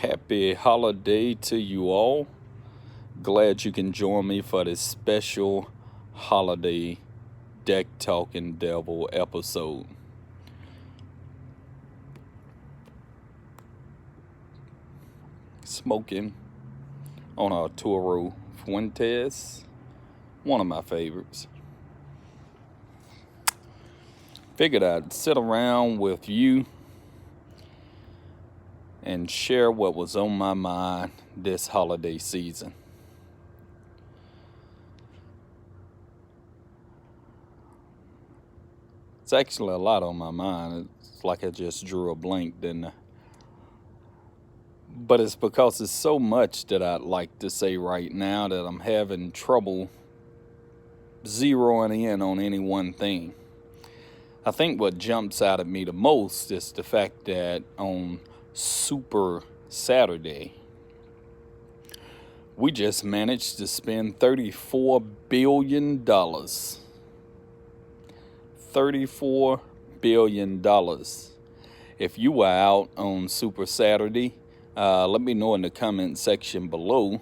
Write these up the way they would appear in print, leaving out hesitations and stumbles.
Happy holiday to you all. Glad you can join me for this special holiday Deck Talking Devil episode. Smoking on Arturo Fuentes, one of my favorites. Figured I'd sit around with you and share what was on my mind this holiday season. It's actually a lot on my mind. It's like I just drew a blank, didn't I? But it's because it's so much that I'd like to say right now that I'm having trouble zeroing in on any one thing. I think what jumps out at me the most is the fact that on Super Saturday, we just managed to spend $34 billion. $34 billion. If you were out on Super Saturday, let me know in the comment section below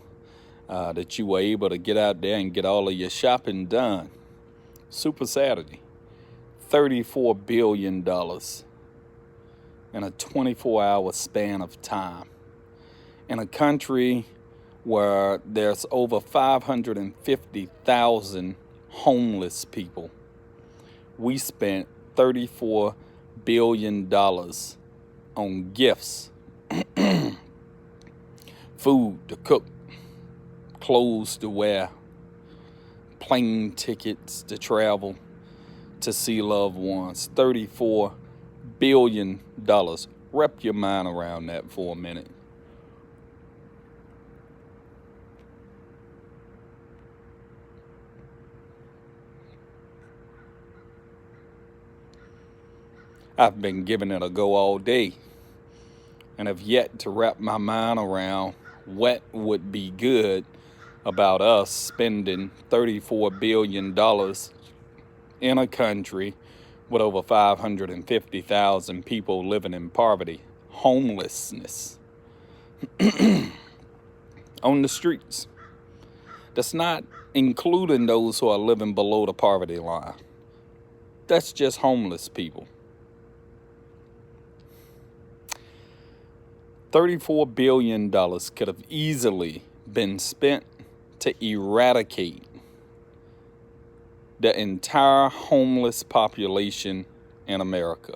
that you were able to get out there and get all of your shopping done. Super Saturday, $34 billion in a 24-hour span of time. In a country where there's over 550,000 homeless people, we spent $34 billion on gifts, food to cook, clothes to wear, plane tickets to travel, to see loved ones. $34 billion. Wrap your mind around that for a minute. I've been giving it a go all day and have yet to wrap my mind around what would be good about us spending $34 billion in a country with over 550,000 people living in poverty, homelessness, on the streets. That's not including those who are living below the poverty line. That's just homeless people. $34 billion could have easily been spent to eradicate the entire homeless population in America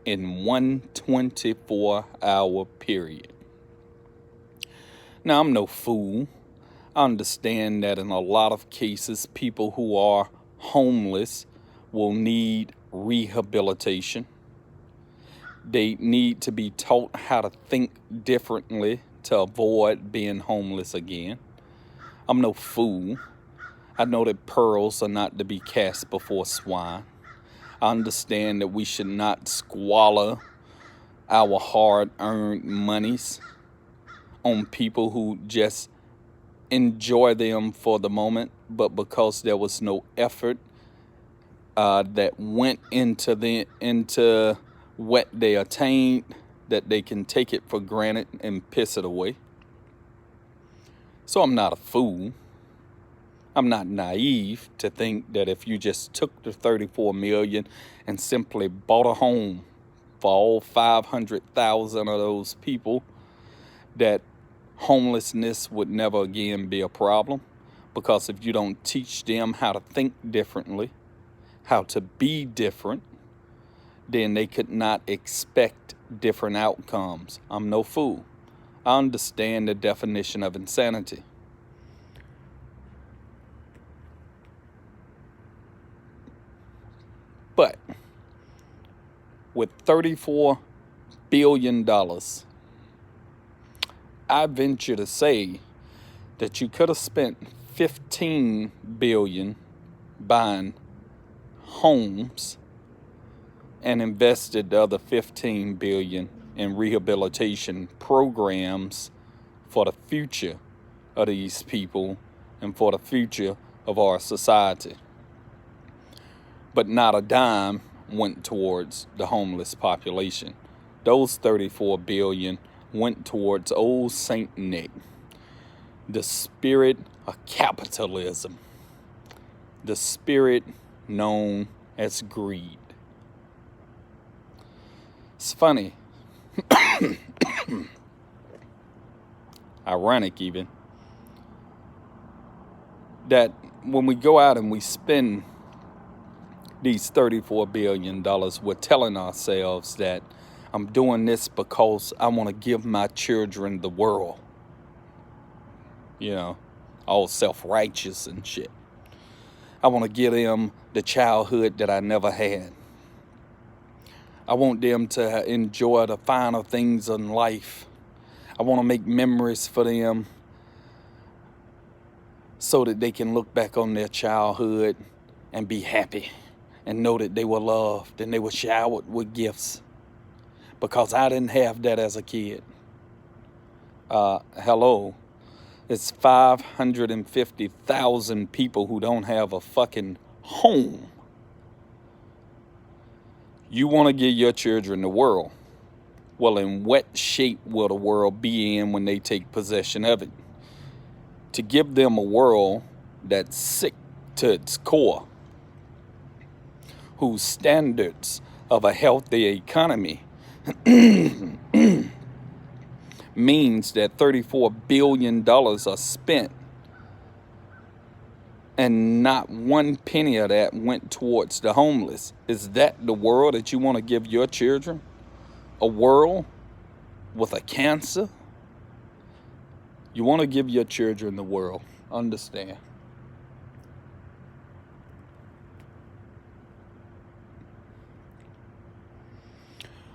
in one 24-hour period. Now, I'm no fool. I understand that in a lot of cases, people who are homeless will need rehabilitation. They need to be taught how to think differently to avoid being homeless again. I'm no fool. I know that pearls are not to be cast before swine. I understand that we should not squander our hard-earned monies on people who just enjoy them for the moment, but because there was no effort that went into what they attained, that they can take it for granted and piss it away. So I'm not a fool. I'm not naive to think that if you just took the $34 million and simply bought a home for all 500,000 of those people, that homelessness would never again be a problem. Because if you don't teach them how to think differently, how to be different, then they could not expect different outcomes. I'm no fool. I understand the definition of insanity. But with $34 billion, I venture to say that you could have spent $15 billion buying homes and invested the other $15 billion in rehabilitation programs for the future of these people and for the future of our society. But not a dime went towards the homeless population. Those $34 billion went towards old Saint Nick, the spirit of capitalism, the spirit known as greed. It's funny, ironic even, that when we go out and we spend these $34 billion, we're telling ourselves that I'm doing this because I want to give my children the world. You know, all self-righteous and shit. I want to give them the childhood that I never had. I want them to enjoy the finer things in life. I want to make memories for them so that they can look back on their childhood and be happy and know that they were loved and they were showered with gifts. Because I didn't have that as a kid. Hello. It's 550,000 people who don't have a fucking home. You want to give your children the world. Well, in what shape will the world be in when they take possession of it? To give them a world that's sick to its core, whose standards of a healthy economy means that $34 billion are spent and not one penny of that went towards the homeless. Is that the world that you want to give your children? A world with a cancer? You want to give your children the world. Understand.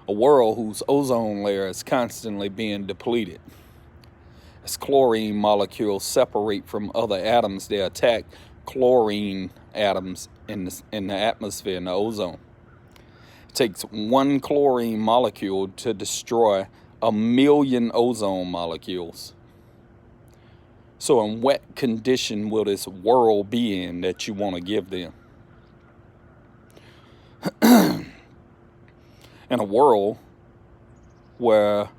A world whose ozone layer is constantly being depleted. As chlorine molecules separate from other atoms, they attack chlorine atoms in the atmosphere, in the ozone. It takes one chlorine molecule to destroy 1 million ozone molecules. So in what condition will this world be in that you want to give them? In a world where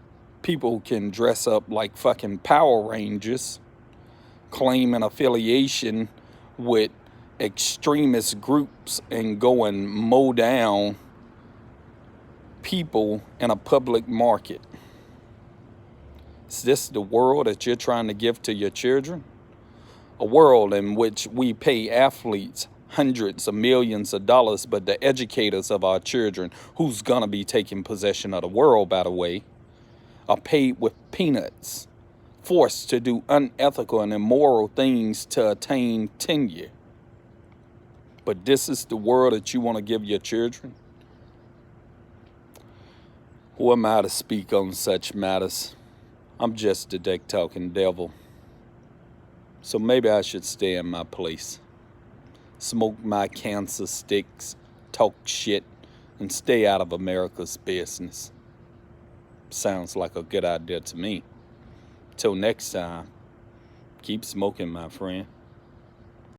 people can dress up like fucking Power Rangers, claim an affiliation with extremist groups and go and mow down people in a public market. Is this the world that you're trying to give to your children? A world in which we pay athletes hundreds of millions of dollars, but the educators of our children, who's gonna be taking possession of the world, by the way, are paid with peanuts, forced to do unethical and immoral things to attain tenure. But this is the world that you want to give your children? Who am I to speak on such matters? I'm just a deck-talking devil. So maybe I should stay in my place, smoke my cancer sticks, talk shit, and stay out of America's business. Sounds like a good idea to me. Till next time, keep smoking, my friend.